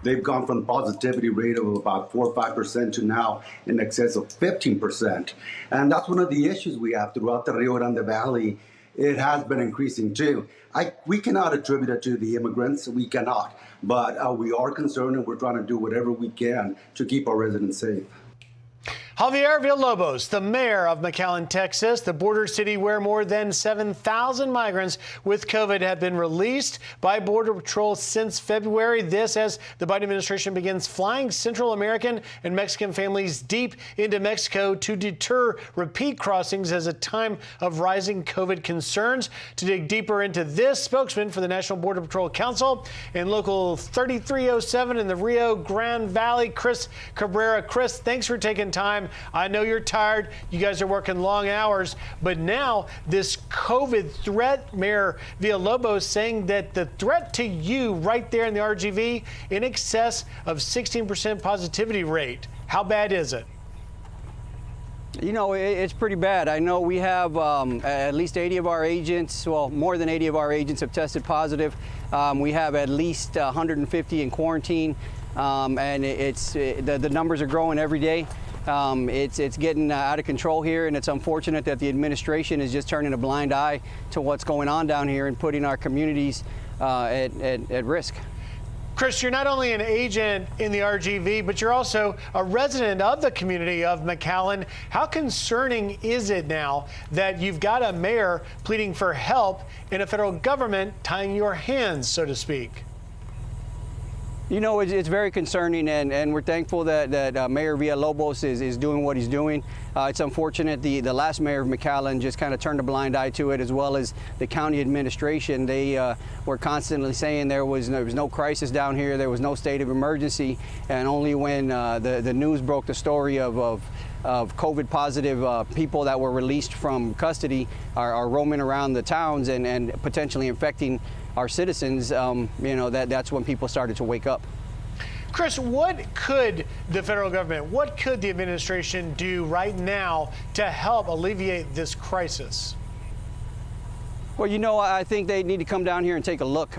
They've gone from positivity rate of about 4 or 5% to now in excess of 15%. And that's one of the issues we have throughout the Rio Grande Valley. It has been increasing too. We cannot attribute it to the immigrants, we cannot. But we are concerned, and we're trying to do whatever we can to keep our residents safe. Javier Villalobos, the mayor of McAllen, Texas, the border city where more than 7,000 migrants with COVID have been released by Border Patrol since February. This as the Biden administration begins flying Central American and Mexican families deep into Mexico to deter repeat crossings as a time of rising COVID concerns. To dig deeper into this, spokesman for the National Border Patrol Council and Local 3307 in the Rio Grande Valley, Chris Cabrera. Chris, thanks for taking time. I know you're tired. You guys are working long hours. But now this COVID threat, Mayor Villalobos saying that the threat to you right there in the RGV in excess of 16% positivity rate. How bad is it? You know, it's pretty bad. I know we have at least 80 of our agents, well, more than 80 of our agents have tested positive. We have at least 150 in quarantine, and the numbers are growing every day. It's getting out of control here, and it's unfortunate that the administration is just turning a blind eye to what's going on down here and putting our communities at risk. Chris, you're not only an agent in the RGV, but you're also a resident of the community of McAllen. How concerning is it now that you've got a mayor pleading for help and a federal government tying your hands, so to speak? You know, it's very concerning, and we're thankful that Mayor Villalobos is doing what he's doing. It's unfortunate the last mayor of McAllen just kind of turned a blind eye to it, as well as the county administration. They were constantly saying there was no crisis down here, there was no state of emergency, and only when the news broke the story of COVID positive people that were released from custody are roaming around the towns and potentially infecting our citizens, you know, that's when people started to wake up. Chris, what could the federal government, what could the administration do right now to help alleviate this crisis? Well, you know, I think they need to come down here and take a look.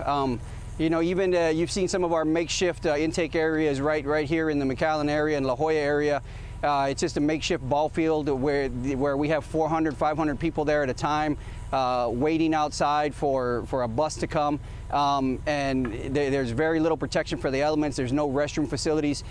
You know, even you've seen some of our makeshift intake areas right here in the McAllen area and La Jolla area. It's just a makeshift ball field where we have 400, 500 people there at a time, waiting outside for a bus to come. And there's very little protection for the elements. There's no restroom facilities.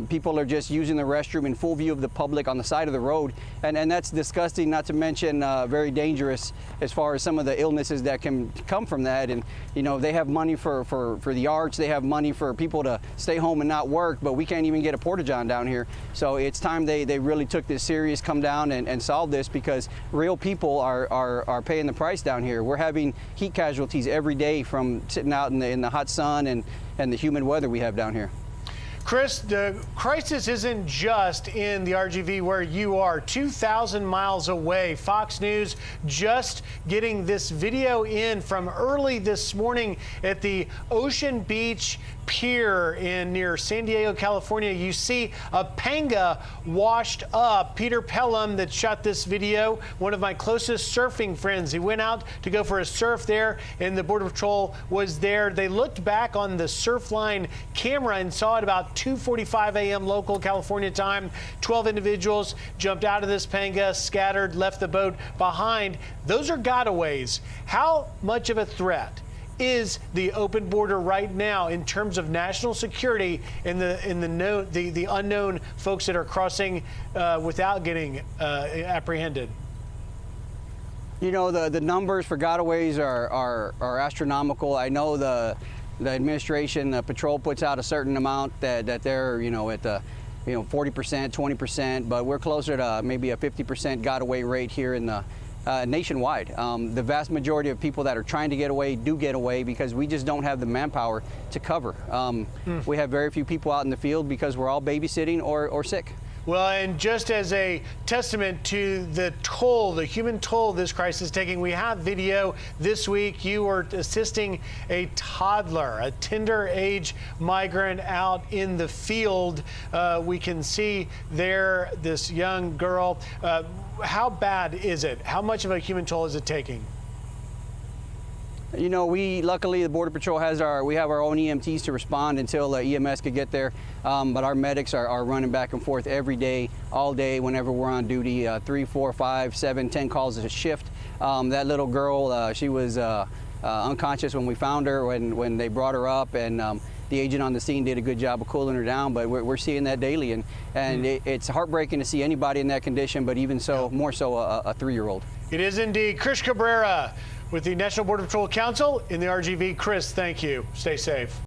People are just using the restroom in full view of the public on the side of the road. And that's disgusting, not to mention very dangerous as far as some of the illnesses that can come from that. And, you know, they have money for the arts. They have money for people to stay home and not work, but we can't even get a porta-john down here. So it's time they really took this serious, come down and solve this, because real people are paying the price down here. We're having heat casualties every day from sitting out in the hot sun and the humid weather we have down here. Chris, the crisis isn't just in the RGV where you are, 2,000 miles away. Fox News just getting this video in from early this morning at the Ocean Beach Pier near San Diego, California. You see a panga washed up. Peter Pelham, that shot this video, one of my closest surfing friends. He went out to go for a surf there, and the Border Patrol was there. They looked back on the Surfline camera and saw it about 2:45 a.m. local California time. 12 individuals jumped out of this panga, scattered, left the boat behind. Those are gotaways. How much of a threat is the open border right now in terms of national security and the unknown folks that are crossing without getting apprehended? You know, the numbers for gotaways are astronomical. I know the administration, the patrol puts out a certain amount that they're, you know, at the 40%, 20%, but we're closer to maybe a 50% gotaway rate here in the nationwide. The vast majority of people that are trying to get away do get away because we just don't have the manpower to cover. We have very few people out in the field because we're all babysitting or sick. Well, and just as a testament to the toll, the human toll this crisis is taking, we have video this week. You were assisting a toddler, a tender age migrant out in the field. We can see there this young girl. How bad is it? How much of a human toll is it taking? You know, luckily the Border Patrol has we have our own EMTs to respond until EMS could get there. But our medics are running back and forth every day, all day, whenever we're on duty. 3, 4, 5, 7, 10 calls a shift. That little girl, she was unconscious when we found her, when they brought her up, and the agent on the scene did a good job of cooling her down. But we're seeing that daily, and it's heartbreaking to see anybody in that condition, but even so, more so a 3-year-old. It is indeed. Chris Cabrera with the National Border Patrol Council in the RGV. Chris, thank you. Stay safe.